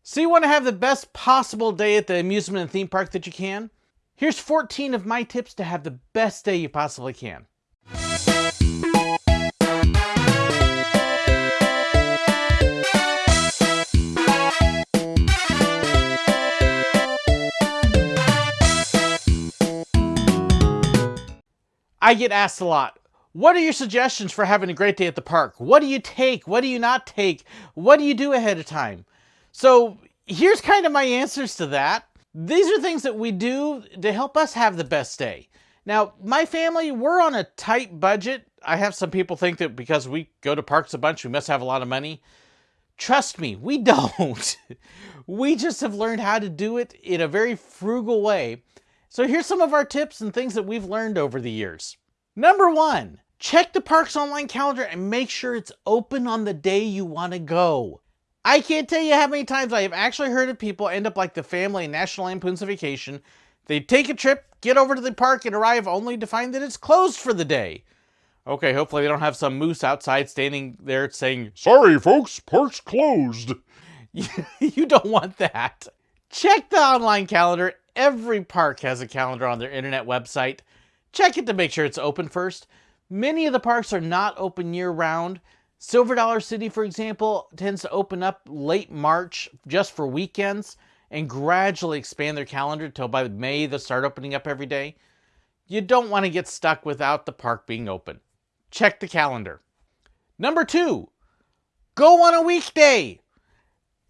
So you want to have the best possible day at the amusement and theme park that you can? Here's 14 of my tips to have the best day you possibly can. I get asked a lot, what are your suggestions for having a great day at the park? What do you take? What do you not take? What do you do ahead of time? So here's kind of my answers to that. These are things that we do to help us have the best day. Now, my family, we're on a tight budget. I have some people think that because we go to parks a bunch, we must have a lot of money. Trust me, we don't. We just have learned how to do it in a very frugal way. So here's some of our tips and things that we've learned over the years. Number 1, check the park's online calendar and make sure it's open on the day you want to go. I can't tell you how many times I have actually heard of people end up like the family in National Lampoon's Vacation. They take a trip, get over to the park, and arrive only to find that it's closed for the day. Okay, hopefully they don't have some moose outside standing there saying, "Sorry folks, park's closed." You don't want that. Check the online calendar. Every park has a calendar on their internet website. Check it to make sure it's open first. Many of the parks are not open year-round. Silver Dollar City, for example, tends to open up late March just for weekends and gradually expand their calendar until by May they'll start opening up every day. You don't want to get stuck without the park being open. Check the calendar. Number 2, go on a weekday.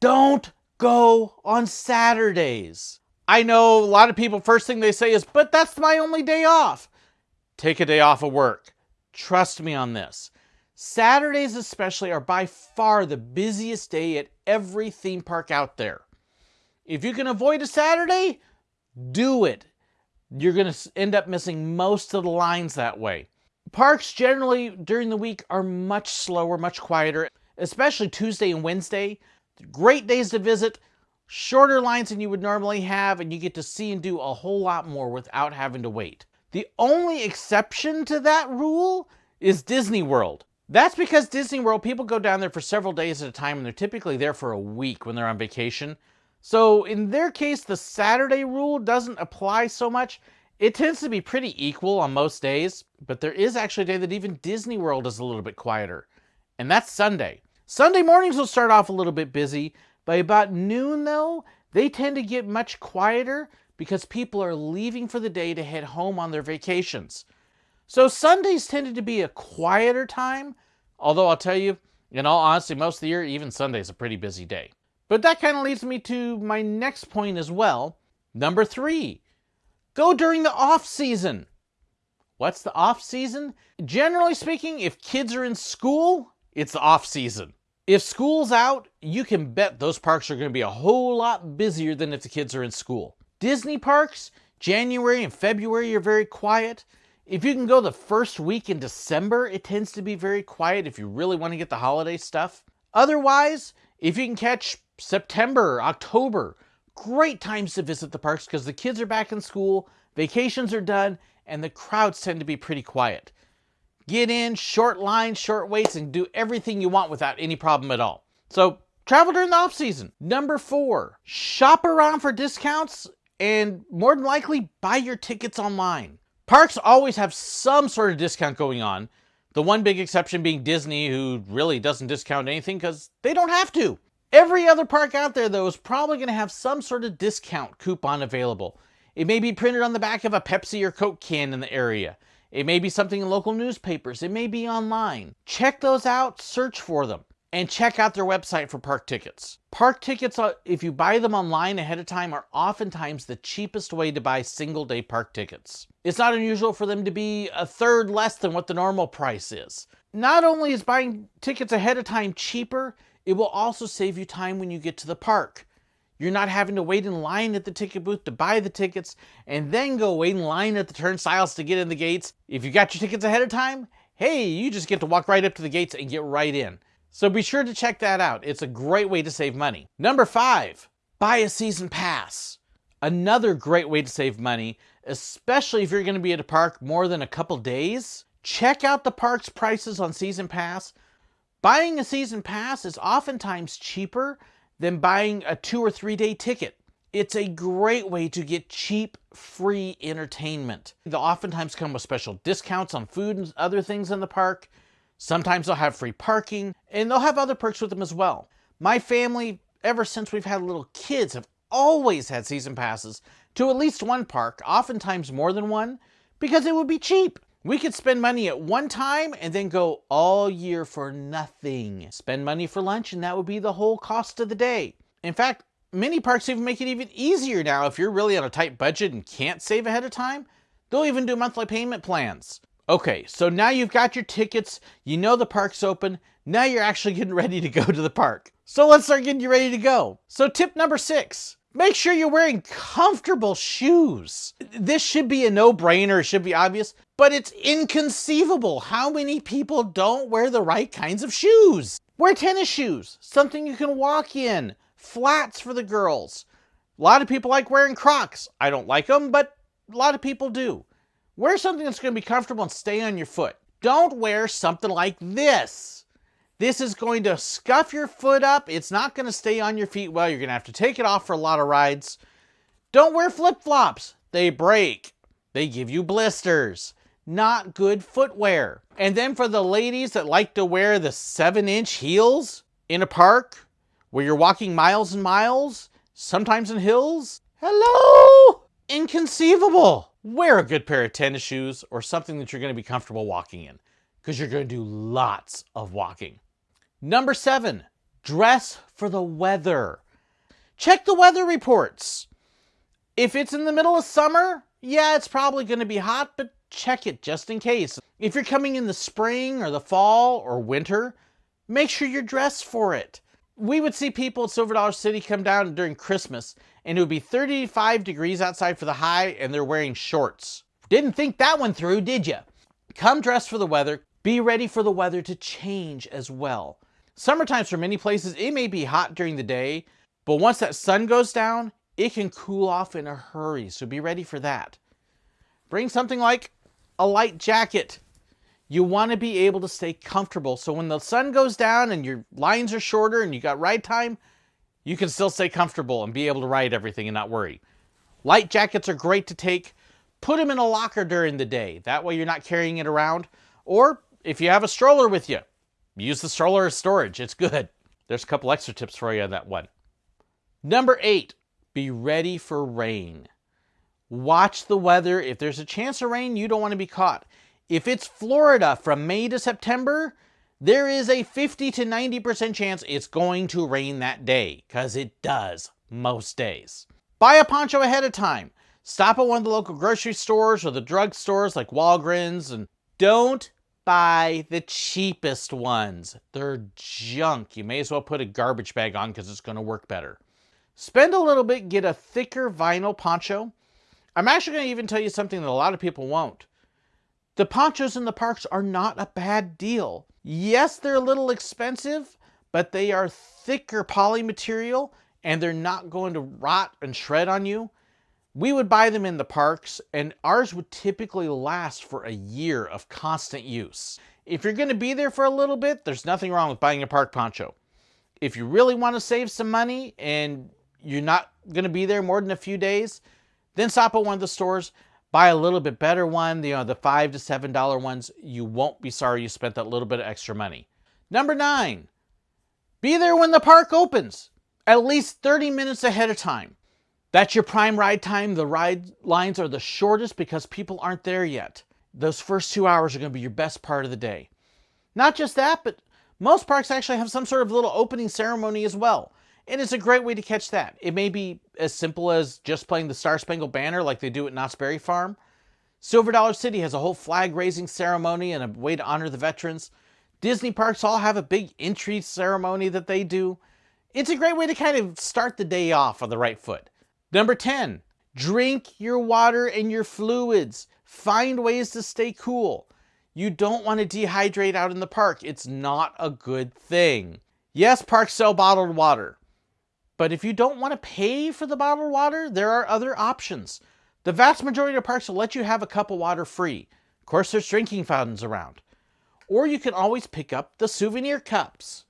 Don't go on Saturdays. I know a lot of people, first thing they say is, but that's my only day off. Take a day off of work. Trust me on this. Saturdays especially are by far the busiest day at every theme park out there. If you can avoid a Saturday, do it. You're going to end up missing most of the lines that way. Parks generally during the week are much slower, much quieter, especially Tuesday and Wednesday. Great days to visit, shorter lines than you would normally have, and you get to see and do a whole lot more without having to wait. The only exception to that rule is Disney World. That's because Disney World, people go down there for several days at a time, and they're typically there for a week when they're on vacation. So in their case, the Saturday rule doesn't apply so much. It tends to be pretty equal on most days, but there is actually a day that even Disney World is a little bit quieter, and that's Sunday. Sunday mornings will start off a little bit busy. By about noon, though, they tend to get much quieter because people are leaving for the day to head home on their vacations. So Sundays tended to be a quieter time, although I'll tell you, in all honesty, most of the year, even Sunday's a pretty busy day. But that kind of leads me to my next point as well. Number 3, go during the off-season. What's the off-season? Generally speaking, if kids are in school, it's the off-season. If school's out, you can bet those parks are going to be a whole lot busier than if the kids are in school. Disney parks, January and February are very quiet. If you can go the first week in December, it tends to be very quiet if you really want to get the holiday stuff. Otherwise, if you can catch September, October, great times to visit the parks because the kids are back in school, vacations are done, and the crowds tend to be pretty quiet. Get in, short lines, short waits, and do everything you want without any problem at all. So, travel during the off-season. Number 4, shop around for discounts and more than likely buy your tickets online. Parks always have some sort of discount going on. The one big exception being Disney, who really doesn't discount anything because they don't have to. Every other park out there, though, is probably going to have some sort of discount coupon available. It may be printed on the back of a Pepsi or Coke can in the area. It may be something in local newspapers. It may be online. Check those out, search for them, and check out their website for park tickets. Park tickets, if you buy them online ahead of time, are oftentimes the cheapest way to buy single-day park tickets. It's not unusual for them to be a third less than what the normal price is. Not only is buying tickets ahead of time cheaper, it will also save you time when you get to the park. You're not having to wait in line at the ticket booth to buy the tickets and then go wait in line at the turnstiles to get in the gates. If you got your tickets ahead of time, hey, you just get to walk right up to the gates and get right in. So be sure to check that out. It's a great way to save money. Number 5, buy a season pass. Another great way to save money, especially if you're going to be at a park more than a couple days. Check out the park's prices on season pass. Buying a season pass is oftentimes cheaper than buying a 2 or 3 day ticket. It's a great way to get cheap, free entertainment. They'll oftentimes come with special discounts on food and other things in the park. Sometimes they'll have free parking, and they'll have other perks with them as well. My family, ever since we've had little kids, have always had season passes to at least one park, oftentimes more than one, because it would be cheap. We could spend money at one time and then go all year for nothing. Spend money for lunch and that would be the whole cost of the day. In fact, many parks even make it even easier now if you're really on a tight budget and can't save ahead of time. They'll even do monthly payment plans. Okay, so now you've got your tickets, you know the park's open, now you're actually getting ready to go to the park. So let's start getting you ready to go. So tip number 6. Make sure you're wearing comfortable shoes. This should be a no-brainer, it should be obvious, but it's inconceivable how many people don't wear the right kinds of shoes. Wear tennis shoes, something you can walk in, flats for the girls. A lot of people like wearing Crocs. I don't like them, but a lot of people do. Wear something that's going to be comfortable and stay on your foot. Don't wear something like this. This is going to scuff your foot up. It's not going to stay on your feet well. You're going to have to take it off for a lot of rides. Don't wear flip-flops. They break. They give you blisters. Not good footwear. And then for the ladies that like to wear the 7-inch heels in a park where you're walking miles and miles, sometimes in hills, hello? Inconceivable. Wear a good pair of tennis shoes or something that you're going to be comfortable walking in, because you're going to do lots of walking. Number 7, dress for the weather. Check the weather reports. If it's in the middle of summer, yeah, it's probably going to be hot, but check it just in case. If you're coming in the spring or the fall or winter, make sure you're dressed for it. We would see people at Silver Dollar City come down during Christmas, and it would be 35 degrees outside for the high, and they're wearing shorts. Didn't think that one through, did you? Come dressed for the weather. Be ready for the weather to change as well. Summertime for many places, it may be hot during the day, but once that sun goes down, it can cool off in a hurry, so be ready for that. Bring something like a light jacket. You want to be able to stay comfortable, so when the sun goes down and your lines are shorter and you got ride time, you can still stay comfortable and be able to ride everything and not worry. Light jackets are great to take. Put them in a locker during the day. That way you're not carrying it around. Or if you have a stroller with you, use the stroller as storage. It's good. There's a couple extra tips for you on that one. Number 8, be ready for rain. Watch the weather. If there's a chance of rain, you don't want to be caught. If it's Florida from May to September, there is a 50 to 90% chance it's going to rain that day, because it does most days. Buy a poncho ahead of time. Stop at one of the local grocery stores or the drug stores like Walgreens, and don't buy the cheapest ones. They're junk. You may as well put a garbage bag on because it's going to work better. Spend a little bit, get a thicker vinyl poncho. I'm actually going to even tell you something that a lot of people won't. The ponchos in the parks are not a bad deal. Yes, they're a little expensive, but they are thicker poly material and they're not going to rot and shred on you. We would buy them in the parks, and ours would typically last for a year of constant use. If you're going to be there for a little bit, there's nothing wrong with buying a park poncho. If you really want to save some money and you're not going to be there more than a few days, then stop at one of the stores, buy a little bit better one, the $5 to $7 ones. You won't be sorry you spent that little bit of extra money. Number 9, be there when the park opens, at least 30 minutes ahead of time. That's your prime ride time. The ride lines are the shortest because people aren't there yet. Those first 2 hours are going to be your best part of the day. Not just that, but most parks actually have some sort of little opening ceremony as well. And it's a great way to catch that. It may be as simple as just playing the Star Spangled Banner like they do at Knott's Berry Farm. Silver Dollar City has a whole flag raising ceremony and a way to honor the veterans. Disney parks all have a big entry ceremony that they do. It's a great way to kind of start the day off on the right foot. Number 10, drink your water and your fluids. Find ways to stay cool. You don't want to dehydrate out in the park. It's not a good thing. Yes, parks sell bottled water. But if you don't want to pay for the bottled water, there are other options. The vast majority of parks will let you have a cup of water free. Of course, there's drinking fountains around. Or you can always pick up the souvenir cups.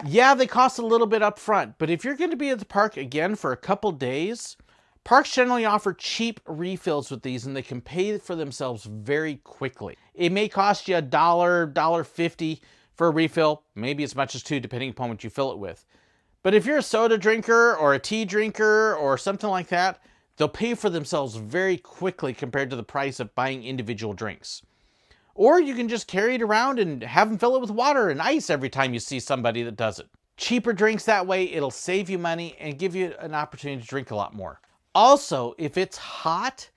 Yeah, they cost a little bit up front, but if you're going to be at the park again for a couple days, parks generally offer cheap refills with these, and they can pay for themselves very quickly. It may cost you $1, $1.50 for a refill, maybe as much as $2, depending upon what you fill it with. But if you're a soda drinker or a tea drinker or something like that, they'll pay for themselves very quickly compared to the price of buying individual drinks. Or you can just carry it around and have them fill it with water and ice every time you see somebody that does it. Cheaper drinks that way, it'll save you money and give you an opportunity to drink a lot more. Also, if it's hot,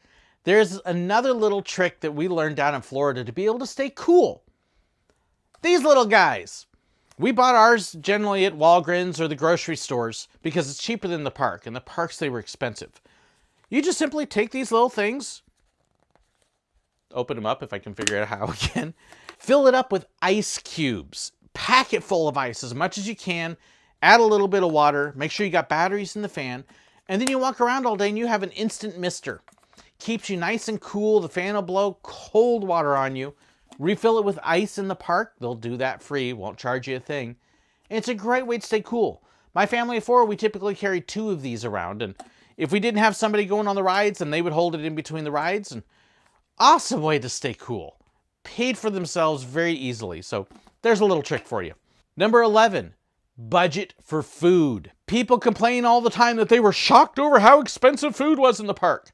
there's another little trick that we learned down in Florida to be able to stay cool. These little guys. We bought ours generally at Walgreens or the grocery stores because it's cheaper than the park. In the parks, they were expensive. You just simply take these little things, open them up if I can figure out how again, fill it up with ice cubes, pack it full of ice as much as you can, add a little bit of water, make sure you got batteries in the fan, and then you walk around all day and you have an instant mister. Keeps you nice and cool, the fan will blow cold water on you. Refill it with ice in the park. They'll do that free. Won't charge you a thing. And it's a great way to stay cool. My family of 4, we typically carry 2 of these around. And if we didn't have somebody going on the rides, then they would hold it in between the rides. And awesome way to stay cool. Paid for themselves very easily. So there's a little trick for you. Number 11, budget for food. People complain all the time that they were shocked over how expensive food was in the park.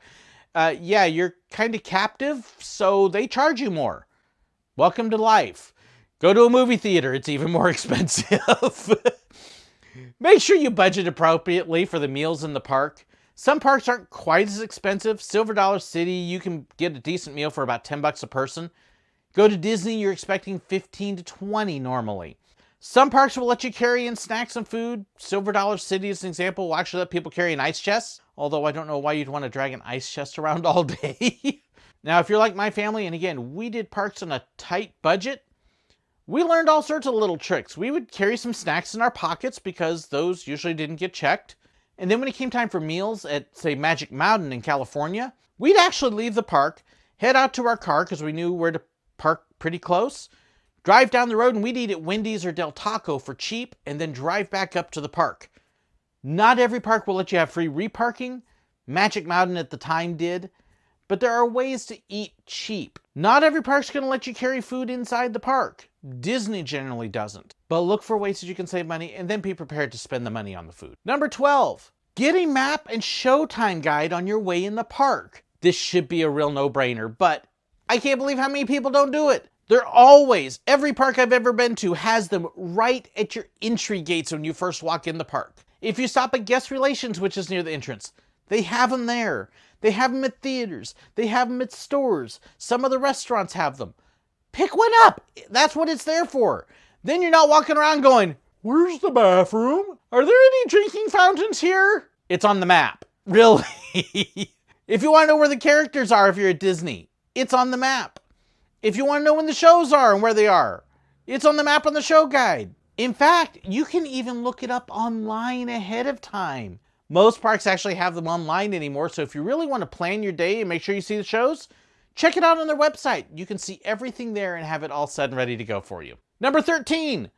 Yeah, you're kind of captive, so they charge you more. Welcome to life. Go to a movie theater, it's even more expensive. Make sure you budget appropriately for the meals in the park. Some parks aren't quite as expensive. Silver Dollar City, you can get a decent meal for about $10 a person. Go to Disney, you're expecting $15 to $20 normally. Some parks will let you carry in snacks and food. Silver Dollar City, as an example, will actually let people carry an ice chest. Although I don't know why you'd want to drag an ice chest around all day. Now, if you're like my family, and again, we did parks on a tight budget, we learned all sorts of little tricks. We would carry some snacks in our pockets because those usually didn't get checked. And then when it came time for meals at, say, Magic Mountain in California, we'd actually leave the park, head out to our car because we knew where to park pretty close, drive down the road, and we'd eat at Wendy's or Del Taco for cheap, and then drive back up to the park. Not every park will let you have free reparking. Magic Mountain at the time did. But there are ways to eat cheap. Not every park's going to let you carry food inside the park. Disney generally doesn't. But look for ways that you can save money and then be prepared to spend the money on the food. Number 12, get a Map and Showtime guide on your way in the park. This should be a real no-brainer, but I can't believe how many people don't do it. They're always, every park I've ever been to has them right at your entry gates when you first walk in the park. If you stop at Guest Relations, which is near the entrance, they have them there. They have them at theaters. They have them at stores. Some of the restaurants have them. Pick one up. That's what it's there for. Then you're not walking around going, where's the bathroom? Are there any drinking fountains here? It's on the map. Really? If you want to know where the characters are if you're at Disney, it's on the map. If you want to know when the shows are and where they are, it's on the map on the show guide. In fact, you can even look it up online ahead of time. Most parks actually have them online anymore, so if you really want to plan your day and make sure you see the shows, check it out on their website. You can see everything there and have it all set and ready to go for you. Number 13,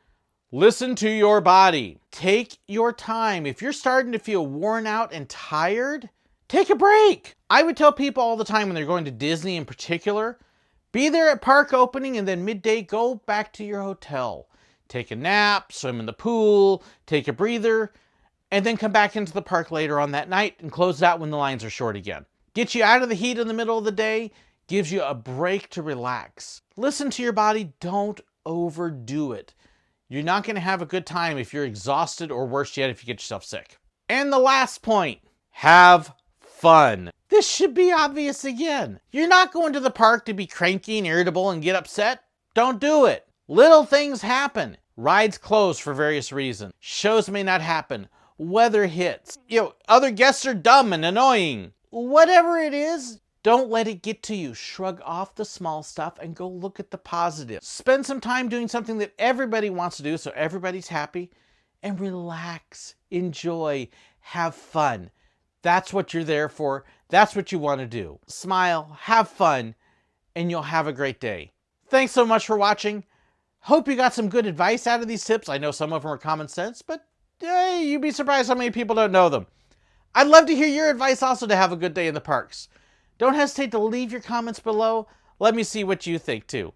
listen to your body. Take your time. If you're starting to feel worn out and tired, take a break. I would tell people all the time when they're going to Disney in particular, be there at park opening and then midday go back to your hotel. Take a nap, swim in the pool, take a breather, and then come back into the park later on that night and close out when the lines are short again. Get you out of the heat in the middle of the day, gives you a break to relax. Listen to your body, don't overdo it. You're not going to have a good time if you're exhausted, or worse yet, if you get yourself sick. And the last point, have fun. This should be obvious again. You're not going to the park to be cranky and irritable and get upset. Don't do it. Little things happen. Rides close for various reasons. Shows may not happen. Weather hits. Other guests are dumb and annoying. Whatever it is, don't let it get to you. Shrug off the small stuff and go look at the positive. Spend some time doing something that everybody wants to do so everybody's happy, and relax, enjoy, have fun. That's what you're there for. That's what you want to do. Smile, have fun, and you'll have a great day. Thanks so much for watching. Hope you got some good advice out of these tips. I know some of them are common sense, but you'd be surprised how many people don't know them. I'd love to hear your advice also to have a good day in the parks. Don't hesitate to leave your comments below. Let me see what you think too.